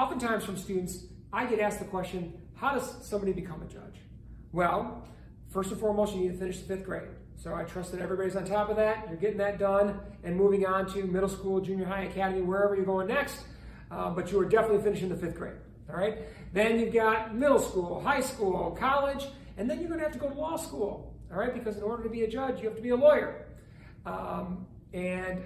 oftentimes from students, I get asked the question, how does somebody become a judge? Well, first and foremost, you need to finish the 5th grade. So I trust that everybody's on top of that. You're getting that done and moving on to middle school, junior high, academy, wherever you're going next. But you are definitely finishing the 5th grade. All right. Then you've got middle school, high school, college, and then you're going to have to go to law school. All right. Because in order to be a judge, you have to be a lawyer. And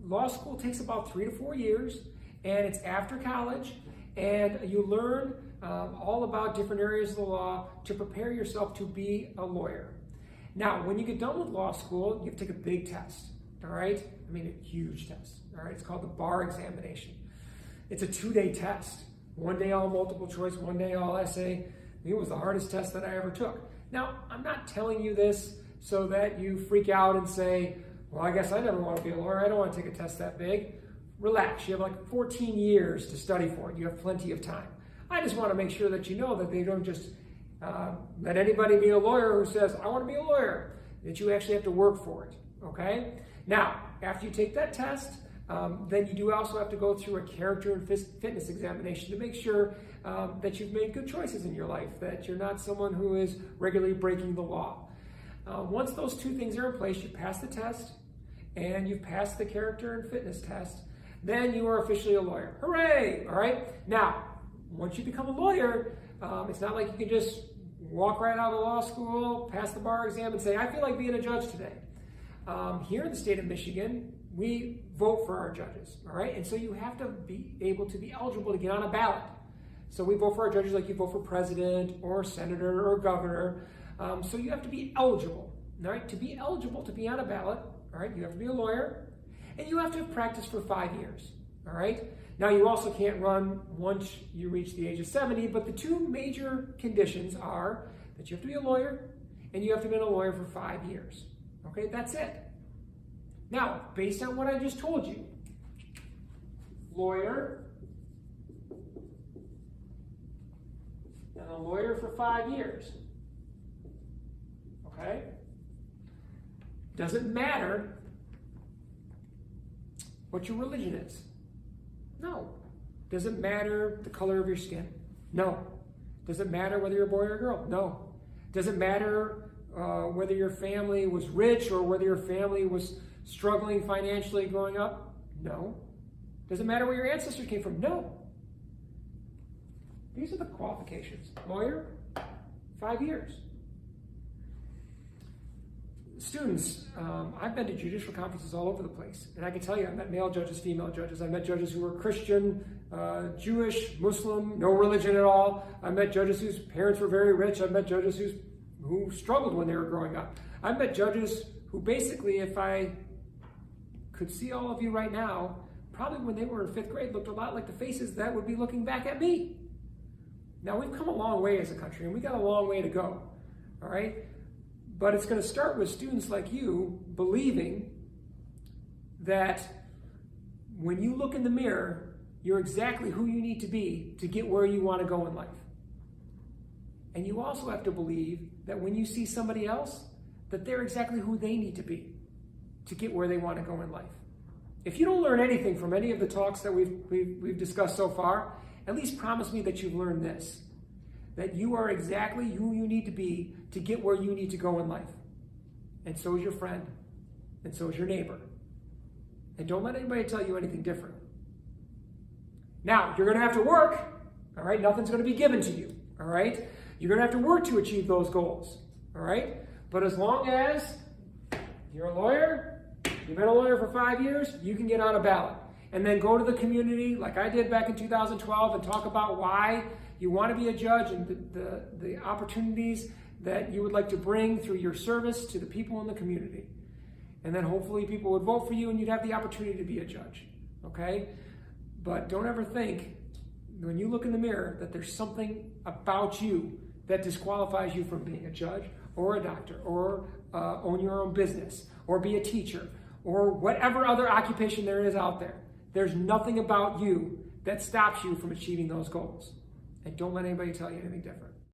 law school takes about 3 to 4 years, and it's after college, and you learn all about different areas of the law to prepare yourself to be a lawyer. Now, when you get done with law school, you have to take a big test. All right. I mean, a huge test. All right. It's called the bar examination. It's a 2-day test. 1 day all multiple choice, 1 day all essay. It was the hardest test that I ever took. Now, I'm not telling you this so that you freak out and say, well, I guess I never want to be a lawyer. I don't want to take a test that big. Relax. You have like 14 years to study for it. You have plenty of time. I just want to make sure that you know that they don't just let anybody be a lawyer who says, I want to be a lawyer, that you actually have to work for it. Okay? Now, after you take that test, then you do also have to go through a character and fitness examination to make sure that you've made good choices in your life, that you're not someone who is regularly breaking the law. Once those 2 things are in place, you pass the test and you've passed the character and fitness test, then you are officially a lawyer. Hooray! All right? Now, once you become a lawyer, it's not like you can just walk right out of law school, pass the bar exam, and say, I feel like being a judge today. Here in the state of Michigan, we vote for our judges, all right? And so you have to be able to be eligible to get on a ballot. So we vote for our judges like you vote for president or senator or governor. So you have to be eligible, all right? To be eligible to be on a ballot, all right, you have to be a lawyer, and you have to have practiced for 5 years, all right? Now, you also can't run once you reach the age of 70, but the 2 major conditions are that you have to be a lawyer and you have to have been a lawyer for 5 years, okay? That's it. Now, based on what I just told you, lawyer and a lawyer for 5 years, okay? Doesn't matter what your religion is. No. Doesn't matter the color of your skin. No. Doesn't matter whether you're a boy or a girl. No. Doesn't matter whether your family was rich or whether your family was struggling financially growing up. No. Doesn't matter where your ancestors came from. No. These are the qualifications. Lawyer, 5 years. Students, I've been to judicial conferences all over the place, and I can tell you I met male judges, female judges. I met judges who were Christian, Jewish, Muslim, no religion at all. I met judges whose parents were very rich. I met judges who struggled when they were growing up. I met judges who basically, if I could see all of you right now, probably when they were in 5th grade looked a lot like the faces that would be looking back at me. Now, we've come a long way as a country, and we got a long way to go, all right? But it's going to start with students like you believing that when you look in the mirror, you're exactly who you need to be to get where you want to go in life. And you also have to believe that when you see somebody else, that they're exactly who they need to be to get where they want to go in life. If you don't learn anything from any of the talks that we've discussed so far, at least promise me that you've learned this. That you are exactly who you need to be to get where you need to go in life. And so is your friend. And so is your neighbor. And don't let anybody tell you anything different. Now, you're going to have to work. All right? Nothing's going to be given to you. All right? You're going to have to work to achieve those goals. All right? But as long as you're a lawyer, you've been a lawyer for 5 years, you can get on a ballot. And then go to the community like I did back in 2012 and talk about why you want to be a judge and the opportunities that you would like to bring through your service to the people in the community. And then hopefully people would vote for you and you'd have the opportunity to be a judge. Okay? But don't ever think, when you look in the mirror, that there's something about you that disqualifies you from being a judge or a doctor or own your own business or be a teacher or whatever other occupation there is out there. There's nothing about you that stops you from achieving those goals. And don't let anybody tell you anything different.